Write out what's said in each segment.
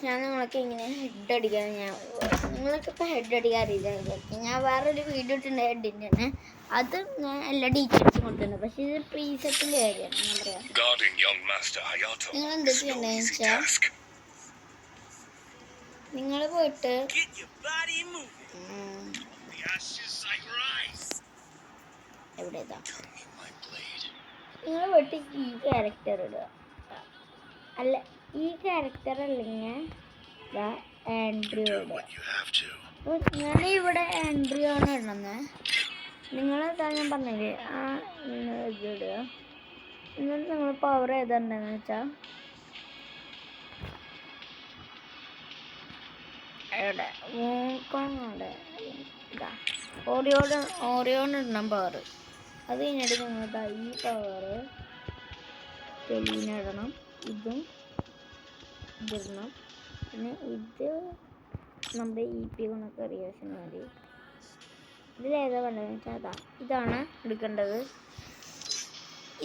ഞാൻ നിങ്ങൾക്ക് ഇങ്ങനെ ഹെഡ് അടിക്കാൻ നിങ്ങൾക്ക് ഇപ്പോൾ ഹെഡ് അടിക്കാൻ അറിയില്ല. ഞാൻ വേറൊരു വീഡിയോ ഇട്ടുണ്ട് ഹെഡിൻ്റെ തന്നെ. അത് ഞാൻ എല്ലാ ഡീറ്റെയിൽസും കൊടുത്തിട്ടുണ്ട്. പക്ഷേ ഇത് പ്രീസെറ്റിൻ്റെ കാര്യമാണ്. ഞാൻ പറയാം, നിങ്ങൾ എന്താ ചെയ്യണ്ടതെന്ന് വെച്ചാൽ നിങ്ങൾ പോയിട്ട് എവിടെതാ നിങ്ങൾ പോയിട്ട് ഈ ക്യാരക്ടർ ഇടുക. അല്ല, ഈ ക്യാരക്ടർ അല്ലെങ്കിൽ ആൻഡ്രിയോ ഇടുക. ഞാനിവിടെ ആൻഡ്രിയോ ആണ് ഇടുന്നത്. നിങ്ങളെന്താ ഞാൻ പറഞ്ഞില്ലേ ആ ഇത് ഇടുക. എന്നിട്ട് നിങ്ങൾ പവർ ഏതാണ്ടെന്ന് വെച്ചാൽ എവിടെ മൂക്കോടെ ഇതാ ഓറിയോൺ ഇടണം പവർ. അത് കഴിഞ്ഞിട്ട് നിങ്ങൾ ഈ പവർ തെളിവിന് ഇടണം. ഇതും ഇതിടണം. പിന്നെ ഇത് നമ്മുടെ EP കൊണ്ടൊക്കെ റിയാക്ഷൻ മതി. ഇതിലേതാ വേണ്ടതെന്ന് വെച്ചാൽ ഇതാണ് എടുക്കേണ്ടത്.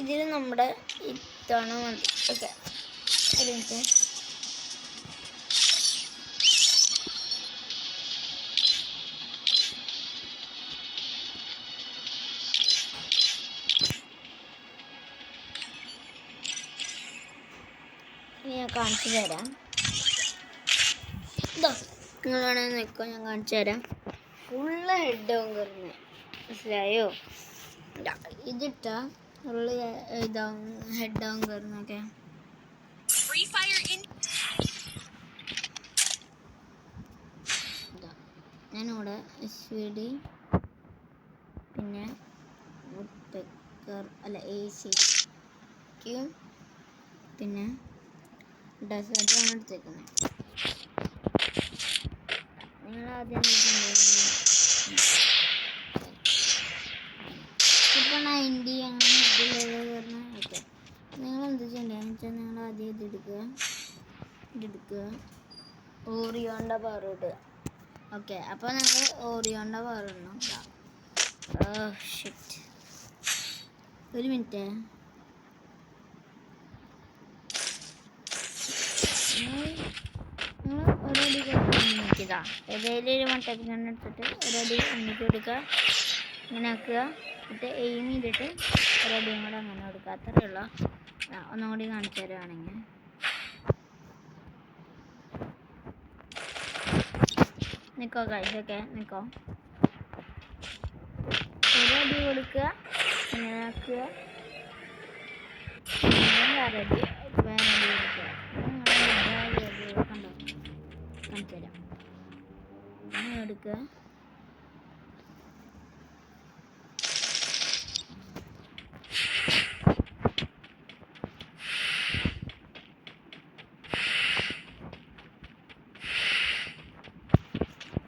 ഇതിൽ നമ്മുടെ ഇതാണ് മതി. ഓക്കെ, ഒരു മിനിറ്റ്. ഞാൻ കാണിച്ചു തരാം. ഇതോ നിങ്ങൾ വേണമെങ്കിൽ നിൽക്കോ, ഞാൻ കാണിച്ചു തരാം. ഫുള്ള് ഹെഡ് ആവും കയറുന്നത്, മനസ്സിലായോ? ഇതിട്ട ഫുള്ള് ഇതാവും ഹെഡ് ആവും കയറുന്നൊക്കെ. ഞാനിവിടെ SVD പിന്നെ AC പിന്നെ ഡെസേർട്ടാണ് എടുത്തേക്കുന്നത്. നിങ്ങൾ ആദ്യം ഇപ്പം 90 അങ്ങനെ പറഞ്ഞാൽ ഓക്കെ. നിങ്ങൾ എന്ത് ചെയ്യേണ്ടതെന്ന് വെച്ചാൽ നിങ്ങൾ ആദ്യം ഇതെടുക്കുക, ഓറിയോൻ്റെ പവർ ഇടുക. ഓക്കെ, അപ്പോൾ നിങ്ങൾ ഓറിയോൻ്റെ പവർ ഇടണം. ഷിറ്റ്, ഒരു മിനിറ്റ്. നിങ്ങൾ ഒരടി നോക്കിയതാ ഏതെങ്കിലും ഒരു മട്ടക്കാൻ എടുത്തിട്ട് ഒരടി എന്നിട്ട് കൊടുക്കുക, ഇങ്ങനെ ആക്കുക. എന്നിട്ട് എയിം ചെയ്തിട്ട് ഒരടിയും കൂടെ അങ്ങനെ കൊടുക്കുക. അത്രയേ ഉള്ളൂ. ഒന്നും കൂടി കാണിച്ചു തരുവാണെങ്കിൽ നിൽക്കോ കഴിച്ചൊക്കെ നിൽക്കോ. ഒരടി കൊടുക്കുക, ഇങ്ങനെ ആക്കുക. വേറടി കൊടുക്കുക. കണ്ടോ, കാണിച്ചു തരാം. അങ്ങനെ എടുക്കുക.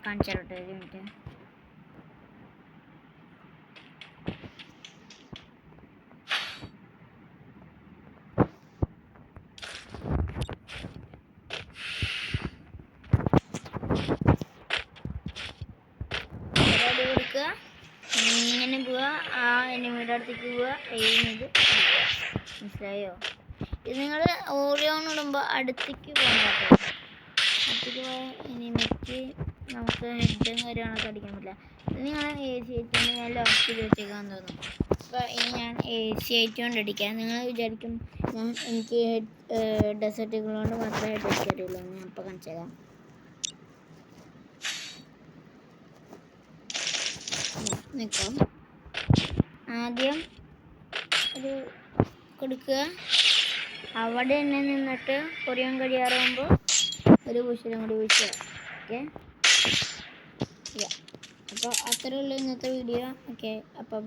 കാണിച്ചു തരട്ടെ, ഒരു മിനിറ്റ്. ഇങ്ങനെ പോവുക, ആ എനിമിയുടെ അടുത്തേക്ക് പോവുക, എയിം ചെയ്ത് പോവുക. മനസ്സിലായോ? ഇത് നിങ്ങൾ ഓറിയോൺ ഇടുമ്പോൾ അടുത്തേക്ക് പോകാൻ പറ്റും. അടുത്തേക്ക് പോയ എനിമിക്ക് നമുക്ക് ഹെഡും കാര്യങ്ങളൊക്കെ അടിക്കാൻ പറ്റില്ല. ഇത് നിങ്ങൾ AC ആയിട്ടാണ് ഞാൻ ലോക്ക് ചെയ്ത് വെച്ചേക്കാൻ തോന്നും. അപ്പോൾ ഇനി ഞാൻ AC ആയിട്ട് കൊണ്ട് അടിക്കാം. നിങ്ങൾ വിചാരിക്കും എനിക്ക് ഡെസേർട്ടുകൾ കൊണ്ട് മാത്രമേ ഹെഡ് അടിക്കാറുള്ളൂ. ഞാൻ അപ്പോൾ കാണിച്ചു തരാം. നിൽക്കാം. ആദ്യം ഒരു കൊടുക്കുക, അവിടെ തന്നെ നിന്നിട്ട് പൊറിയാൻ കഴിയാറാകുമ്പോൾ ഒരു പുഷലും കൂടി പുഷുക. ഓക്കെ, അപ്പോൾ അത്രയേ ഉള്ളൂ ഇന്നത്തെ വീഡിയോ. ഓക്കെ, അപ്പോൾ